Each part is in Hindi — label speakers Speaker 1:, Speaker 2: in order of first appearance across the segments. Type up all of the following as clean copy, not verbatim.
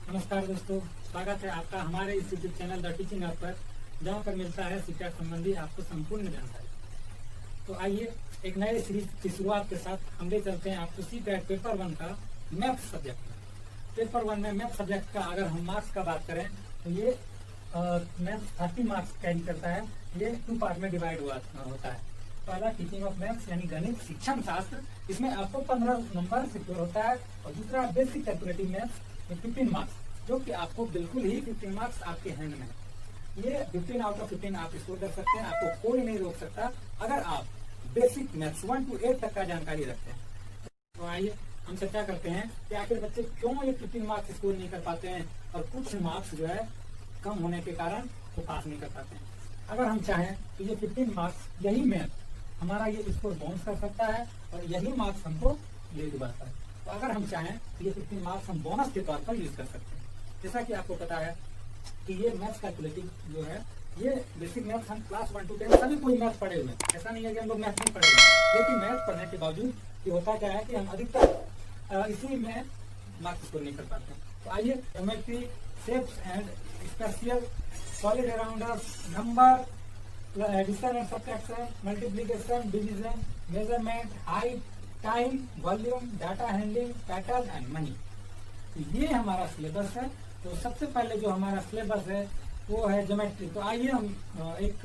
Speaker 1: नमस्कार दोस्तों, स्वागत है आपका हमारे इस YouTube channel the teaching app पर, जहाँ पर मिलता है शिक्षा संबंधी आपको संपूर्ण जानकारी। तो आइए एक नए सीरीज की शुरुआत के साथ हम ले चलते हैं आपको CPAT पेपर 1 का मैथ सब्जेक्ट में। पेपर 1 में मैथ सब्जेक्ट का अगर हम मार्क्स का बात करें तो ये मैथ 30 मार्क्स कैरी करता है। ये 2 पार्ट में डिवाइड होता है। पहला टीचिंग ऑफ मैथ्स यानी गणित शिक्षण शास्त्र, इसमें आपको 15 नंबर सिक्योर होता है। और दूसरा बेसिक कैलकुलेटिव मैथ्स 15 मार्क्स, जो कि आपको बिल्कुल ही 15 मार्क्स आपके हैंड में है। ये 15 आउट ऑफ 15 आप स्कोर कर सकते हैं, आपको कोई नहीं रोक सकता अगर आप बेसिक मैथ्स 1 to 8 तक का जानकारी रखते हैं। तो आइए हम चर्चा करते हैं कि आखिर बच्चे क्यों ये 15 मार्क्स स्कोर नहीं कर पाते हैं और कुछ मार्क्स जो है कम होने के कारण वो पास नहीं कर पाते हैं। अगर हम चाहें तो ये 15 मार्क्स यही मैथ हमारा ये स्कोर बाउंस कर सकता है और यही मार्क्स हमको ले दिलाता है। तो अगर हम चाहें तो ये 15 मार्क्स हम बोनस के तौर पर यूज कर सकते हैं। जैसा कि आपको पता है कि ये मैथ्स कैलकुलेटिव जो है, ये बेसिक मैथ्स हम क्लास 1 to 10 सभी कोई मैथ पढ़े हुए हैं। ऐसा नहीं है कि हम लोग मैथ नहीं पढ़े हुए, लेकिन मैथ पढ़ने के बावजूद ये होता क्या है कि हम अधिकतर इसी में मार्क्स स्कोर नहीं कर पाते हैं। तो आइए geometry, shapes and spatial, solid अराउंडर, number, addition and subtraction, multiplication, division, measurement, height, time, volume, data handling, pattern and money, ये हमारा सिलेबस है। तो सबसे पहले जो हमारा सिलेबस है वो है ज्योमेट्री। तो आइए हम एक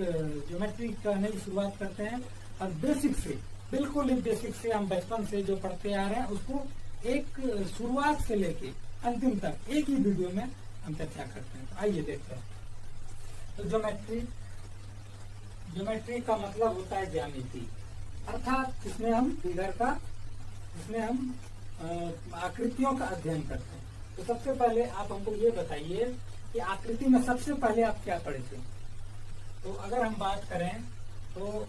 Speaker 1: ज्योमेट्री का नई शुरुआत करते हैं और बेसिक से, बिल्कुल ही बेसिक से, हम बचपन से जो पढ़ते आ रहे हैं उसको एक शुरुआत से लेके अंतिम तक एक ही वीडियो में हम चर्चा करते हैं। तो आइए देखते हैं। तो ज्योमेट्री का मतलब होता है ज्यामिति, अर्थात इसमें हम फिगर का, इसमें हम आकृतियों का अध्ययन करते हैं। तो सबसे पहले आप हमको ये बताइए कि आकृति में सबसे पहले आप क्या पढ़े थे। तो अगर हम बात करें तो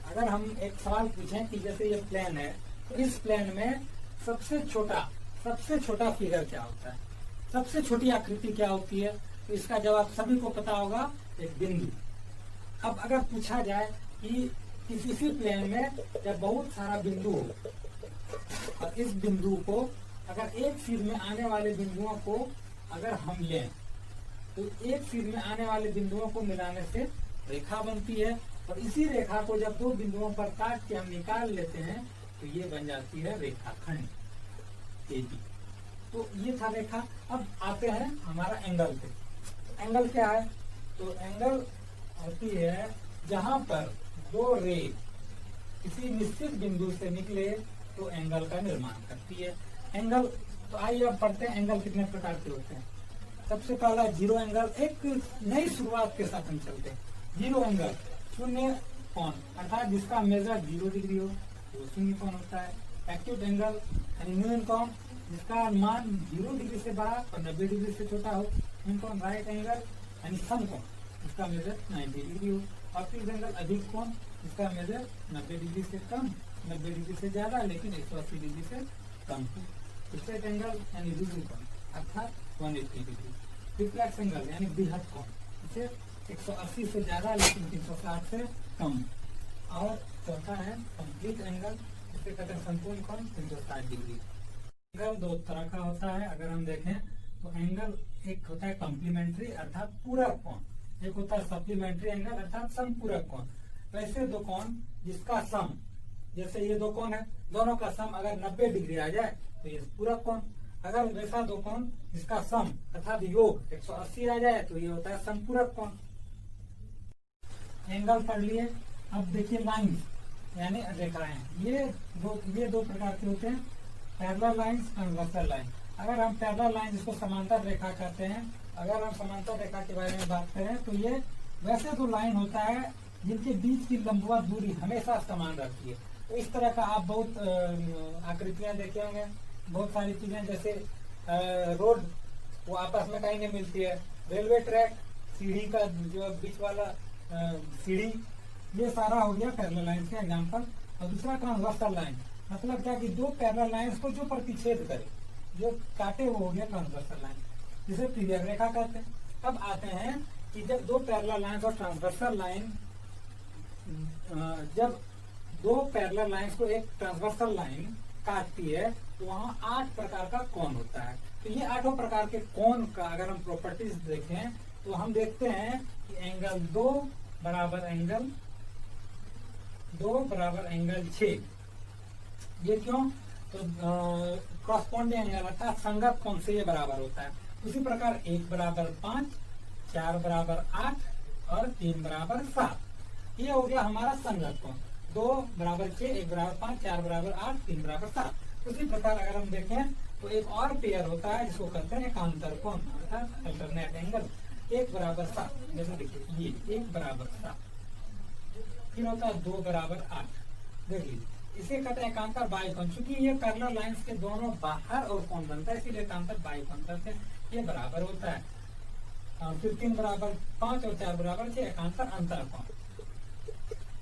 Speaker 1: अगर हम एक सवाल पूछें कि जैसे ये प्लेन है, तो इस प्लेन में सबसे छोटा फिगर क्या होता है, सबसे छोटी आकृति क्या होती है। तो इसका जवाब सभी को पता होगा, एक बिंदु। अब अगर पूछा जाए कि किसी प्लेन में जब बहुत सारा बिंदु हो और इस बिंदु को अगर एक सिर में आने वाले बिंदुओं को अगर हम लें तो एक सिर में आने वाले बिंदुओं को मिलाने से रेखा बनती है, और इसी रेखा को जब 2 बिंदुओं पर काट के हम निकाल लेते हैं तो ये बन जाती है रेखाखंड AB। तो ये था रेखा। अब आते हैं हमारा एंगल पे। एंगल क्या है? तो एंगल होती है जहां पर 2 रे किसी निश्चित बिंदु से निकले तो एंगल का निर्माण करती है। एंगल, तो आइए अब पढ़ते हैं एंगल कितने प्रकार के होते हैं। सबसे पहला जीरो एंगल, एक नई शुरुआत के साथ हम चलते हैं। जीरो एंगल, शून्य कोण, अर्थात जिसका मेजर 0 डिग्री हो तो शून्य कोण होता है। एक्यूट एंगल यानी न्यून कोण, जिसका मान 0 डिग्री से बड़ा और 90 डिग्री से छोटा हो, न्यून कोण। राइट एंगल यानी सम कोण, जिसका मेजर 90 डिग्री हो। ऑब्ट्यूज एंगल, अधिक कोण, जिसका मेजर 90 डिग्री से कम, 90 डिग्री से ज्यादा लेकिन 180 डिग्री से कम हो। फिक्सेड एंगल यानी रुजु कोण, अर्थात 180 डिग्री। रिफ्लेक्स एंगल यानी बृहद कोण, इसे 180 से ज्यादा लेकिन 360 से कम। और चौथा है कंप्लीट एंगल, इसे कहते हैं संपूर्ण कोण, 360 डिग्री। एंगल 2 तरह का होता है। अगर हम देखें तो एंगल एक होता है कॉम्प्लीमेंट्री अर्थात पूरक कोण, एक होता है सप्लीमेंट्री एंगल अर्थात समपूरक कोण। वैसे 2 कोण जिसका सम, जैसे ये 2 कोण है, दोनों का सम अगर 90 डिग्री आ जाए तो ये पूरक कोण। अगर वैसा 2 कोण जिसका सम अर्थात योग 180 आ जाए तो ये होता है समपूरक कोण। एंगल पढ़ लिए। अब देखिए लाइन यानी रेखाएं, ये दो प्रकार के होते हैं, पैरेलल लाइंस, ट्रांसवर्सल लाइन। अगर हम पैरेलल लाइन, जिसको समांतर रेखा कहते हैं, अगर हम समांतर रेखा के बारे में बात करें तो ये वैसे तो लाइन होता है जिनके बीच की लंबवत दूरी हमेशा समान रहती है। तो इस तरह का आप बहुत आकृतियां देखे होंगे, बहुत सारी चीजें, जैसे रोड वो आपस में कहीं नहीं मिलती है, रेलवे ट्रैक, सीढ़ी का जो बीच वाला सीढ़ी, ये सारा हो गया पैरेलल लाइन का एग्जाम्पल। और दूसरा ट्रांसवर्सल लाइन, मतलब क्या कि 2 पैरेलल लाइंस को जो प्रतिच्छेद करे, जो काटे, वो हो गया ट्रांसवर्सल लाइन, जिसे तिर्यक रेखा कहते हैं। अब आते हैं कि जब 2 पैरेलल लाइंस और ट्रांसवर्सल लाइन जब दो पैरेलल लाइंस को एक ट्रांसवर्सल लाइन काटती है तो वहाँ 8 प्रकार का कोण होता है। तो ये 8 प्रकार के कोण का अगर हम प्रॉपर्टीज देखें तो हम देखते हैं कि एंगल 2 बराबर एंगल 6। ये क्यों? तो क्रॉसपोंडिंग एंगल अर्थात संगत कोण से ये बराबर होता है। उसी प्रकार 1 बराबर 5, 4 बराबर 8 और 3 बराबर 7। ये हो गया हमारा संगत कोण। 2 बराबर 6, 1 बराबर 5, 4 बराबर 8, 3 बराबर 7। उसी प्रकार अगर हम देखें तो एक और पेयर होता है जिसको कहते हैं एकांतर कोण अर्थात अल्टरनेट एंगल। 1 बराबर 7, जैसे देखिए ये 1 बराबर 7, फिर होता है 2 बराबर 8। देख लीजिए, इसे कहते हैं एकांतर बाह्यकोण। चूंकि ये पैरेलल लाइंस के दोनों बाहर और कोण बनता है इसीलिए एकांतर बाह्यकोण कहते हैं। ये बराबर होता है। फिर 3 बराबर 5 और 4 बराबर 6 एकांतर अंतर कोण।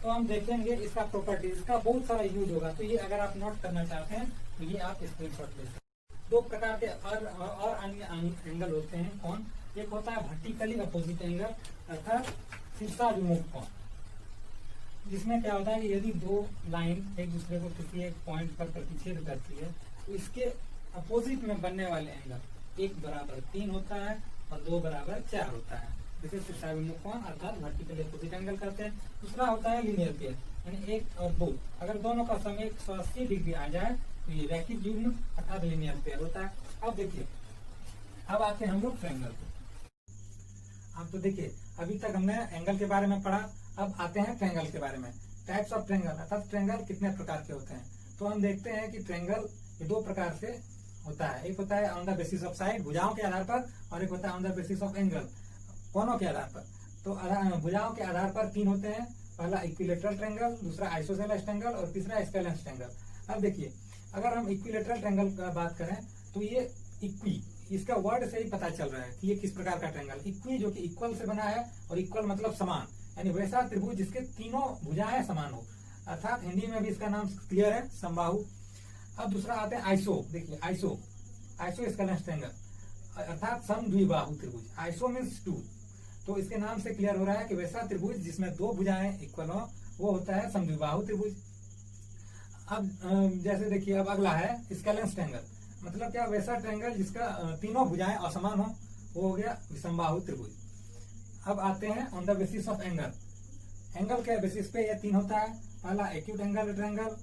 Speaker 1: तो हम देखेंगे इसका प्रॉपर्टीज का बहुत सारा यूज होगा। तो ये अगर आप नोट करना चाहते हैं तो ये आप स्क्रीनशॉट ले सकते हैं। 2 प्रकार के और अन्य एंगल होते हैं कोण। एक होता है वर्टिकली अपोजिट एंगल अर्थात शीर्षाभिमुख कोण, जिसमें क्या होता है कि यदि 2 लाइन एक दूसरे को किसी एक पॉइंट पर प्रतिच्छेद करती है तो इसके अपोजिट में बनने वाले एंगल 1 बराबर 3 होता है और 2 बराबर 4 होता है, जिसे शीर्षाभिमुख कोण अर्थात वर्टिकली अपोजिट एंगल कहते हैं। दूसरा होता है लीनियर पेयर, यानी 1 और 2 अगर दोनों का सम 180 डिग्री आ जाए तो ये रैखिक युग्म अर्थात लीनियर पेयर होता है। अब देखिए, अब आते हैं हम लोग ट्रायंगल को। अब तो देखिए, अभी तक हमने एंगल के बारे में पढ़ा, अब आते हैं ट्रायंगल के बारे में। टाइप्स ऑफ ट्रायंगल अर्थात ट्रायंगल कितने प्रकार के होते हैं। तो हम देखते हैं कि ट्रायंगल ये 2 प्रकार से होता है। एक होता है on the basis of side, भुजाओं के आधार पर, और एक होता है on the basis of angle, कोणों के आधार पर। तो भुजाओं के आधार पर 3 होते हैं। पहला इक्विलेटरल ट्रायंगल, दूसरा आइसोसेलेस ट्रायंगल और तीसरा स्केलेंस ट्रायंगल। अब देखिए, अगर हम इक्विलेटरल ट्रायंगल का बात करें तो ये इक्वी, इसका वर्ड से ही पता चल रहा है कि ये किस प्रकार का ट्रायंगल। इक्वी जो कि इक्वल से बना है, और इक्वल मतलब समान, यानी वैसा त्रिभुज जिसके तीनों भुजाएं समान हो, अर्थात हिंदी में भी इसका नाम क्लियर है, समबाहु। अब दूसरा आते हैं आइसो। देखिए आइसो स्केलेंस ट्रायंगल अर्थात समद्विबाहु त्रिभुज। आइसो मीन्स 2, तो इसके नाम से क्लियर हो रहा है कि वैसा त्रिभुज जिसमें 2 भुजाएं इक्वल हो वो होता है समद्विबाहु त्रिभुज। अब जैसे देखिए, अब अगला है स्केलेंस ट्रायंगल, मतलब क्या, वैसा ट्रायंगल जिसका तीनों भुजाएं असमान हो, वो हो गया विषमबाहु त्रिभुज। अब आते हैं on the basis of angle. Angle के बेसिस पे ये 3 होता है। पहला एक्यूट एंगल ट्रायंगल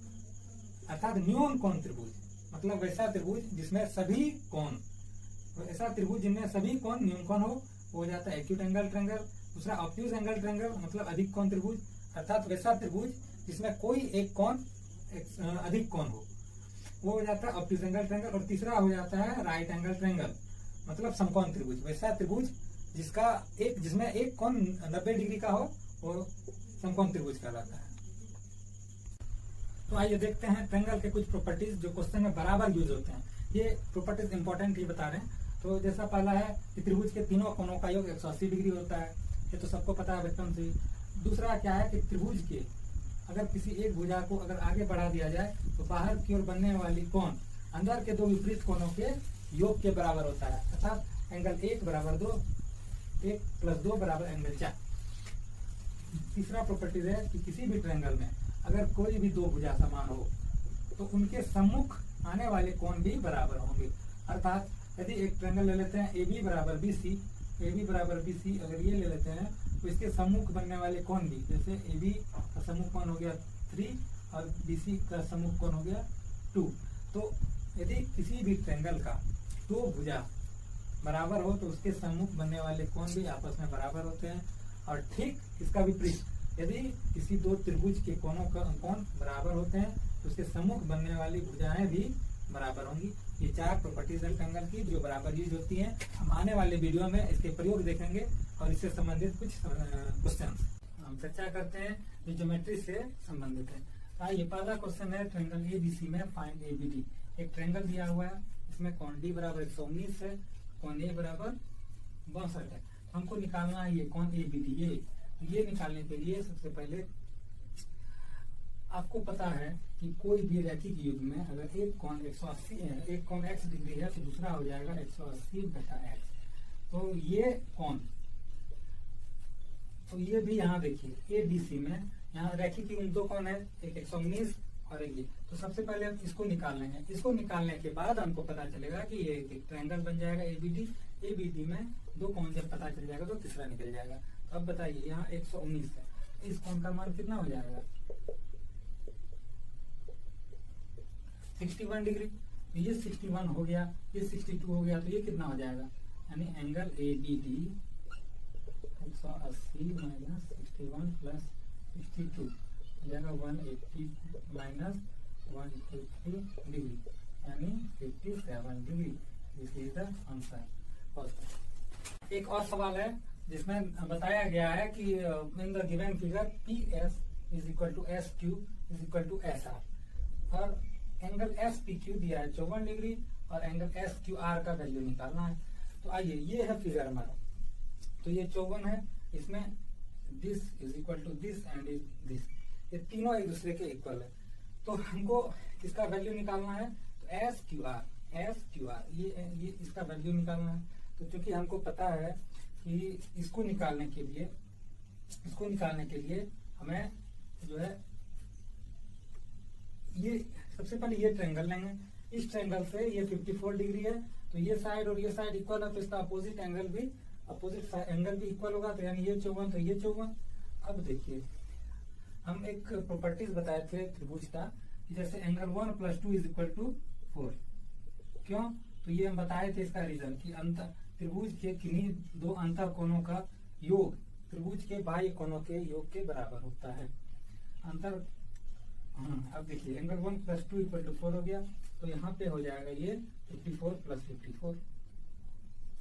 Speaker 1: अर्थात न्यून कोण त्रिभुज, मतलब वैसा त्रिभुज जिसमें सभी कोण, ऐसा त्रिभुज जिनमें सभी कोण न्यून कोण हो, वो हो जाता है एक्यूट एंगल ट्रायंगल। दूसरा ऑब्ट्यूज एंगल ट्रायंगल, मतलब अधिक कोण त्रिभुज, अर्थात वैसा त्रिभुज जिसमें कोई एक कोण अधिक कोण हो, वो हो जाता है ऑब्ट्यूज एंगल ट्रायंगल। और तीसरा हो जाता है राइट एंगल ट्रायंगल, मतलब समकोण त्रिभुज, वैसा त्रिभुज जिसमें एक कोण 90 डिग्री का हो, वो समकोण त्रिभुज कहलाता है। तो आइए देखते हैं ट्रायंगल के कुछ प्रॉपर्टीज जो क्वेश्चन में बराबर यूज होते हैं। ये प्रॉपर्टीज इंपॉर्टेंट ही बता रहे हैं। तो जैसा पहला है कि त्रिभुज के तीनों कोणों का योग 180 डिग्री होता है, ये तो सबको पता है बचपन से। दूसरा क्या है कि त्रिभुज के अगर किसी एक भुजा को अगर आगे बढ़ा दिया जाए तो बाहर की ओर बनने वाली कोण अंदर के 2 विपरीत कोणों के योग के बराबर होता है, अर्थात एंगल 1 बराबर 2, 1 + 2 बराबर एंगल 4। तीसरा प्रॉपर्टीज है कि किसी भी ट्रायंगल में अगर कोई भी 2 भुजा समान हो तो उनके सम्मुख आने वाले कोण भी बराबर होंगे। अर्थात यदि एक ट्रायंगल ले लेते हैं AB बराबर BC, अगर ये ले लेते हैं तो इसके सम्मुख बनने वाले कोण भी, जैसे AB का सम्मुख कोण हो गया 3 और BC का सम्मुख कोण हो गया 2। तो यदि किसी भी ट्रायंगल का 2 भुजा बराबर हो तो उसके सम्मुख बनने वाले कोण भी आपस में बराबर होते हैं। और ठीक इसका विपरीत, यदि किसी 2 त्रिभुज के कोणों का कोण बराबर होते हैं तो उसके सम्मुख बनने वाली भुजाएं भी बराबर होंगी। ये 4 प्रॉपर्टीज है ट्रायंगल की जो बराबर यूज होती हैं। हम आने वाले वीडियो में इसके प्रयोग देखेंगे और इससे संबंधित कुछ क्वेश्चन हम चर्चा करते हैं जो ज्योमेट्री से संबंधित है। आइए, पहला क्वेश्चन है ट्रायंगल ABC में फाइंड ABD। एक ट्रायंगल दिया हुआ है, इसमें कोण D बराबर 119 है, कोण A बराबर 62 है। हमको निकालना है ये कोण ABD। ये निकालने के लिए सबसे पहले आपको पता है कि कोई भी रैखिक युग्म में अगर एक कोण 180 है, एक कोण x डिग्री है तो दूसरा हो जाएगा 180 बटा x। तो ये कोण, तो ये भी यहाँ देखिए ABC में यहाँ रैखिक दो कौन है, एक 119 और एक ये। तो सबसे पहले हम इसको निकाल लेंगे। इसको निकालने के बाद हमको पता चलेगा कि ये एक ट्रायंगल बन जाएगा एबीडी। एबीडी में दो कौन जब पता चल जाएगा तो तीसरा निकल जाएगा। तो अब बताइए यहाँ 119 है, इस कोण का मान कितना हो जाएगा 61 डिग्री। ये 61 हो गया, ये 62 हो गया, तो ये कितना हो जाएगा, यानी एंगल एबीडी 180 माइनस 61 प्लस 62 जाएगा 180 माइनस 123 डिग्री, यानी 57 degree. This is the answer. एक और सवाल है जिसमें बताया गया है कि in the given figure P S is equal to S Q is equal to S R, और एंगल एस पी क्यू दिया है 54 डिग्री और एंगल एस क्यू आर का वैल्यू निकालना है। तो आइए, ये है फिगर हमारा। तो ये 54 है, इसमें this is equal to this and this, ये तीनों एक दूसरे के इक्वल है। तो हमको इसका वैल्यू निकालना है, तो एस क्यू आर ये इसका वैल्यू निकालना है। तो चूंकि हमको पता है कि इसको निकालने के लिए हमें जो है ये सबसे पहले ये ट्रायंगल लेंगे। इस ट्रायंगल से ये 54 डिग्री है, तो ये साइड और ये साइड इक्वल है, तो इसका अपोजिट एंगल भी इक्वल होगा। तो यानी ये 54 तो ये 54। अब देखिए, हम एक प्रॉपर्टीज बताए थे त्रिभुज का कि जैसे एंगल 1 + 2 = 4। क्यों? तो ये हम बताए थे इसका रीजन कि अंतर त्रिभुज के किन्हीं दो अंतर कोणों का योग त्रिभुज के बाह्य कोणों के योग के बराबर होता है। अंतर अब देखिए, एंगल 1 + 2 = 4 हो गया, तो यहाँ पे हो जाएगा ये 54 + 54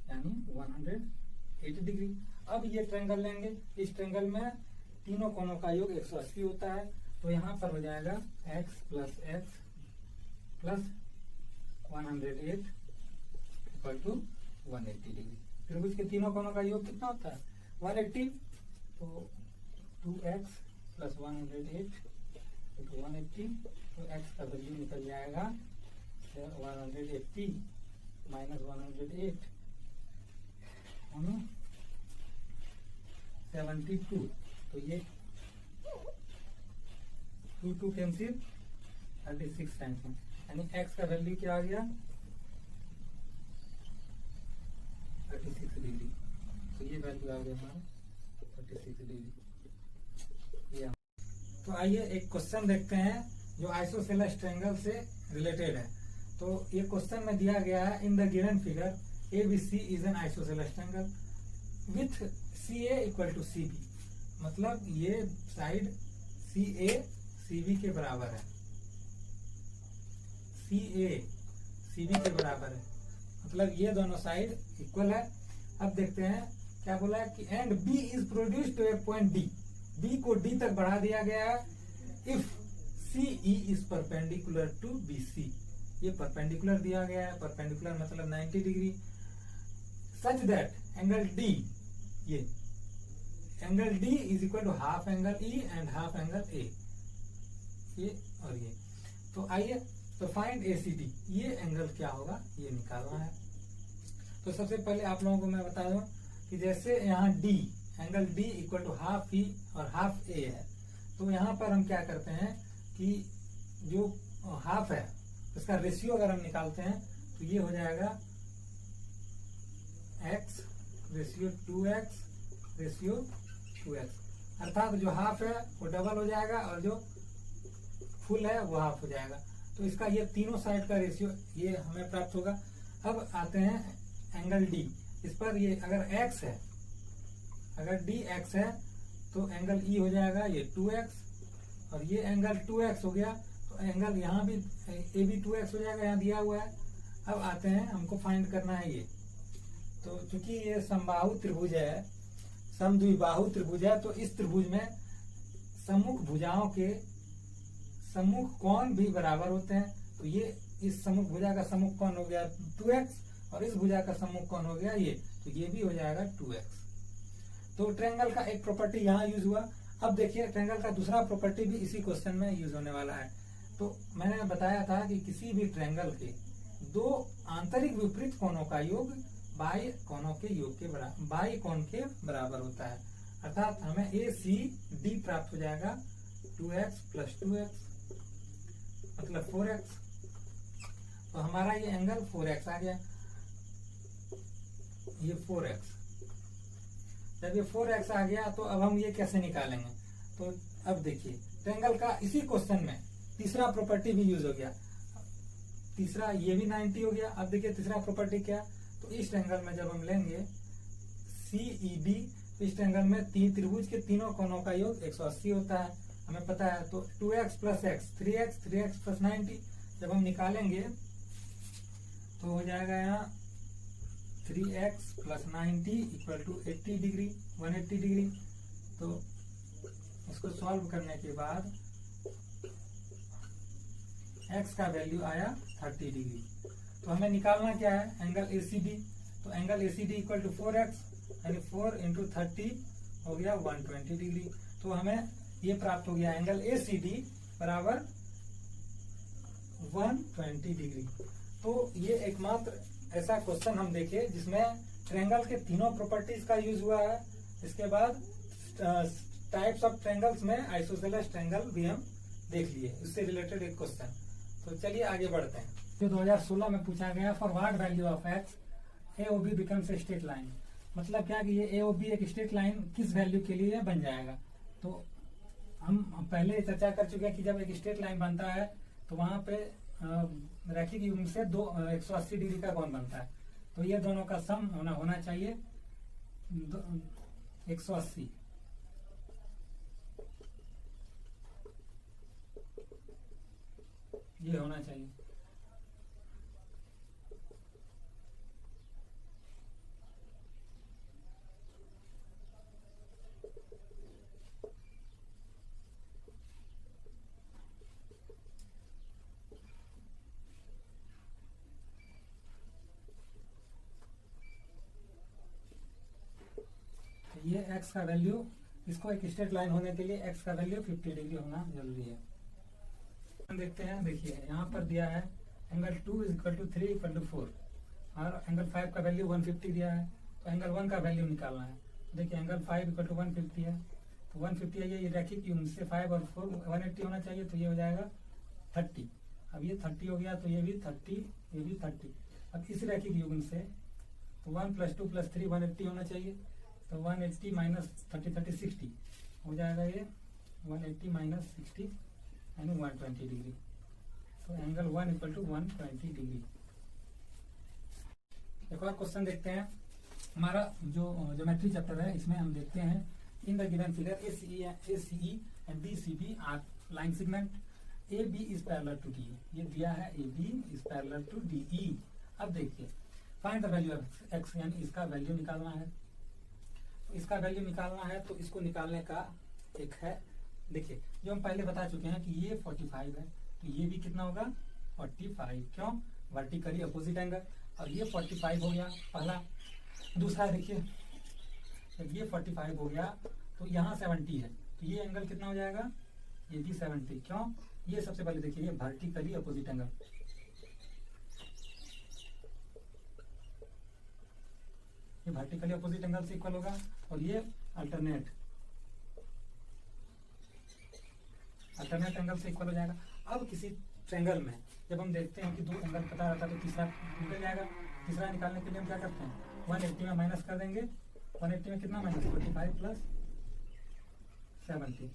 Speaker 1: यानी 108 डिग्री। अब ये ट्रायंगल लेंगे, इस ट्रायंगल में तीनों कोणों का योग 180 होता है, तो यहाँ पर हो जाएगा x + x + 108 = 180 डिग्री। त्रिभुज के तीनों कोणों का योग कितना होता है 180, तो 2x + 108 = 180, तो x का वैल्यू निकल जाएगा 180 - 108 72। तो ये 2 कैंसिल 36 टाइम्स में, यानी x का वैल्यू क्या आ गया 36 डिग्री। तो ये वैल्यू आ गया हमारा 36 डिग्री। तो आइए एक क्वेश्चन देखते हैं जो आइसोसेलेस ट्रायंगल से रिलेटेड है। तो ये क्वेश्चन में दिया गया है, इन the given figure ABC is an isosceles triangle with CA = CB। मतलब ये साइड CA CB के बराबर है, CA CB के बराबर है, मतलब ये दोनों साइड इक्वल है। अब देखते हैं क्या बोला है कि and B is produced to a point D, B को D तक बढ़ा दिया गया है if CE is perpendicular to BC। ये परपेंडिकुलर दिया गया है, परपेंडिकुलर मतलब 90 degree, such that angle D, ये angle D is equal to half angle E and half angle A, ये और ये। तो आइए, तो फाइंड ACD, ये एंगल क्या होगा ये निकालना है। तो सबसे पहले आप लोगों को मैं बता दूं कि जैसे यहाँ D angle D = half E और हाफ A है, तो यहाँ पर हम क्या करते हैं कि जो हाफ है उसका रेशियो अगर हम निकालते हैं तो ये हो जाएगा x ratio 2x ratio 2x, अर्थात जो हाफ है वो डबल हो जाएगा और जो फुल है वो हाफ हो जाएगा। तो इसका ये तीनों साइड का रेशियो ये हमें प्राप्त होगा। अब आते हैं एंगल D, इस पर ये अगर x है, अगर D x है तो एंगल E हो जाएगा ये 2x, और ये एंगल 2x हो गया, तो एंगल यहाँ भी ए भी 2x हो जाएगा, यहाँ दिया हुआ है। अब आते हैं, हमको फाइंड करना है ये, तो चूंकि ये समबाहु त्रिभुज है, समद्विबाहु त्रिभुज है, तो इस त्रिभुज में सम्मुख भुजाओं के सम्मुख कोण भी बराबर होते हैं। तो ये इस सम्मुख भुजा का सम्मुख कोण हो गया 2x और इस भुजा का सम्मुख कोण हो गया ये, तो ये भी हो जाएगा 2x। तो ट्रायंगल का एक प्रॉपर्टी यहाँ यूज हुआ। अब देखिए ट्रायंगल का दूसरा प्रॉपर्टी भी इसी क्वेश्चन में यूज होने वाला है। तो मैंने बताया था कि किसी भी ट्रायंगल के दो आंतरिक विपरीत कोणों का योग बाह्य कोणों के योग के बराबर, बाह्य कोण के बराबर होता है, अर्थात हमें ACD प्राप्त हो जाएगा 2x प्लस 2x मतलब 4x। तो हमारा ये एंगल 4x आ गया, ये 4x। जब ये 4x आ गया तो अब हम ये कैसे निकालेंगे? तो अब देखिए ट्रायंगल का इसी क्वेश्चन में तीसरा प्रॉपर्टी भी यूज हो गया। तीसरा ये भी 90 हो गया। अब देखिए तीसरा प्रॉपर्टी क्या? तो इस ट्रायंगल में जब हम लेंगे CED, तो इस ट्रायंगल में तीन त्रिभुज के तीनों कोणों का योग 180 होता है, हमें पता है। तो 2x plus x 3x, 3x plus 90 जब हम निकालेंगे तो हो जाएगा यहाँ 3x plus 90 equal to 80 degree, 180 degree. तो इसको सॉल्व करने के बाद x का वैल्यू आया 30 डिग्री। तो हमें निकालना क्या है? Angle ACD। तो angle ACD equal to 4x यानी 4 इंटू 30 हो गया 120 डिग्री। तो हमें ये प्राप्त हो गया एंगल ACD बराबर 120 डिग्री। तो ये एकमात्र ऐसा क्वेश्चन हम देखे जिसमें ट्रायंगल के तीनों प्रॉपर्टीज का यूज हुआ है। इसके बाद टाइप्स ऑफ ट्रायंगल्स में आइसोसेलेस ट्रायंगल भी हम देख लिए, इससे रिलेटेड एक क्वेश्चन। तो चलिए आगे बढ़ते हैं। जो 2016 में पूछा गया, for what value of x AOB becomes a straight line. मतलब क्या कि ये AOB एक स्ट्रेट लाइन किस वैल्यू के लिए बन जाएगा? तो हम पहले चर्चा कर चुके हैं कि जब एक स्ट्रेट लाइन बनता है तो वहां पे रैखिक युग्म से 180 डिग्री का कोण बनता है। तो ये दोनों का सम होना चाहिए 180। ये होना चाहिए। ये x का वैल्यू, इसको एक स्ट्रेट लाइन होने के लिए x का वैल्यू 50 डिग्री होना जरूरी है। देखते हैं, देखिए यहाँ पर दिया है angle 2 is equal to 3 equal to 4 और एंगल 5 का वैल्यू 150 दिया है। तो एंगल 1 का वैल्यू निकालना है। देखिए एंगल 5 इक्वल टू 150 है, तो 150 है, ये रैखिक युग्म से 5 और 4 180 होना चाहिए, तो ये हो जाएगा 30। अब ये 30 हो गया, तो ये भी 30, ये भी 30। अब इस रैखिक युग्म से तो 1 प्लस 2 प्लस 3 180 होना चाहिए, तो 180 माइनस 30 30 60 हो जाएगा। ये 180 माइनस 60 यानी 120 डिग्री। तो एंगल 1 इक्वल टू 120 डिग्री। एक और क्वेश्चन देखते हैं। हमारा जो ज्योमेट्री चैप्टर है इसमें हम देखते हैं in the given figure ACE and BCB are line segment, AB is parallel to DE। ये दिया है AB is parallel to DE। अब देखिए find the value of x, यानी इसका वैल्यू निकालना है। इसका वैल्यू निकालना है तो इसको निकालने का एक है, देखिए जो हम पहले बता चुके हैं कि ये 45 है, तो ये भी कितना होगा 45। क्यों? Vertically opposite angle. और ये 45 हो गया पहला। दूसरा देखिए जब ये 45 हो गया तो यहाँ 70 है, तो ये एंगल कितना हो जाएगा? ये भी 70। क्यों? ये सबसे पहले देखिए ये वर्टिकली अपोजिट एंगल, ये वर्टिकली अपोजिट एंगल से इक्वल होगा और ये अल्टरनेट एंगल से इक्वल हो जाएगा। अब किसी ट्रायंगल में जब हम देखते हैं कि दो एंगल पता रहता है तो तीसरा निकल जाएगा। तीसरा निकालने के लिए हम क्या करते हैं 180 में माइनस कर देंगे। 180 में कितना माइनस 45 प्लस 70,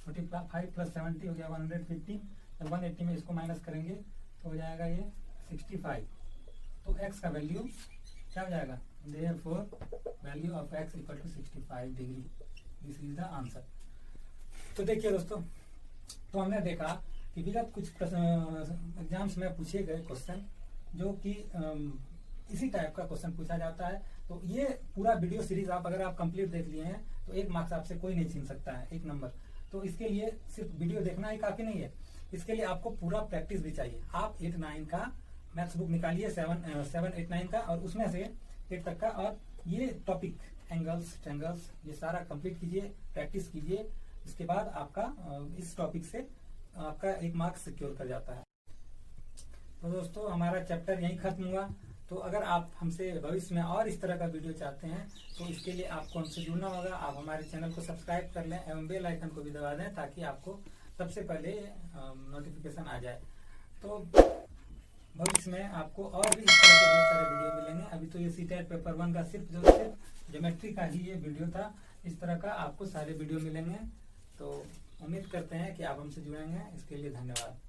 Speaker 1: 45 प्लस 70 हो गया 150। जब 180 में इसको माइनस करेंगे तो हो जाएगा ये 65। तो x का वैल्यू क्या हो जाएगा? Therefore value of x equal to 65 degree. This is the answer. तो देखिए दोस्तों, तो हमने देखा कि विगत कुछ एग्जाम्स में पूछे गए क्वेश्चन जो कि इसी टाइप का क्वेश्चन पूछा जाता है। तो ये पूरा वीडियो सीरीज आप अगर आप कंप्लीट देख लिए हैं तो 1 मार्क्स आपसे कोई नहीं छीन सकता है, 1 नंबर। तो इसके लिए सिर्फ वीडियो देखना ही काफी नहीं है, इसके लिए आपको पूरा प्रैक्टिस भी चाहिए। आप 8 9 का मैथ्स बुक निकालिए 7 8 9 का, और उसमें से 8 तक का, और ये टॉपिक एंगल्स ट्रायंगल्स ये सारा कंप्लीट कीजिए, प्रैक्टिस कीजिए। इसके बाद आपका इस टॉपिक से आपका 1 मार्क्स सिक्योर कर जाता है। तो दोस्तों हमारा चैप्टर यहीं खत्म हुआ। तो अगर आप हमसे भविष्य में और इस तरह का वीडियो चाहते हैं तो इसके लिए आपको हमसे जुड़ना होगा। आप हमारे चैनल को सब्सक्राइब कर लें एवं बेल आइकन को भी दबा दें ताकि आपको सबसे पहले नोटिफिकेशन आ जाए। तो भविष्य में आपको और भी इस तरह के बहुत सारे वीडियो मिलेंगे। अभी तो ये सीटेट पेपर 1 का सिर्फ ज्योमेट्री का ही ये वीडियो था। इस तरह का आपको सारे वीडियो मिलेंगे। तो उम्मीद करते हैं कि आप हमसे जुड़ेंगे। इसके लिए धन्यवाद।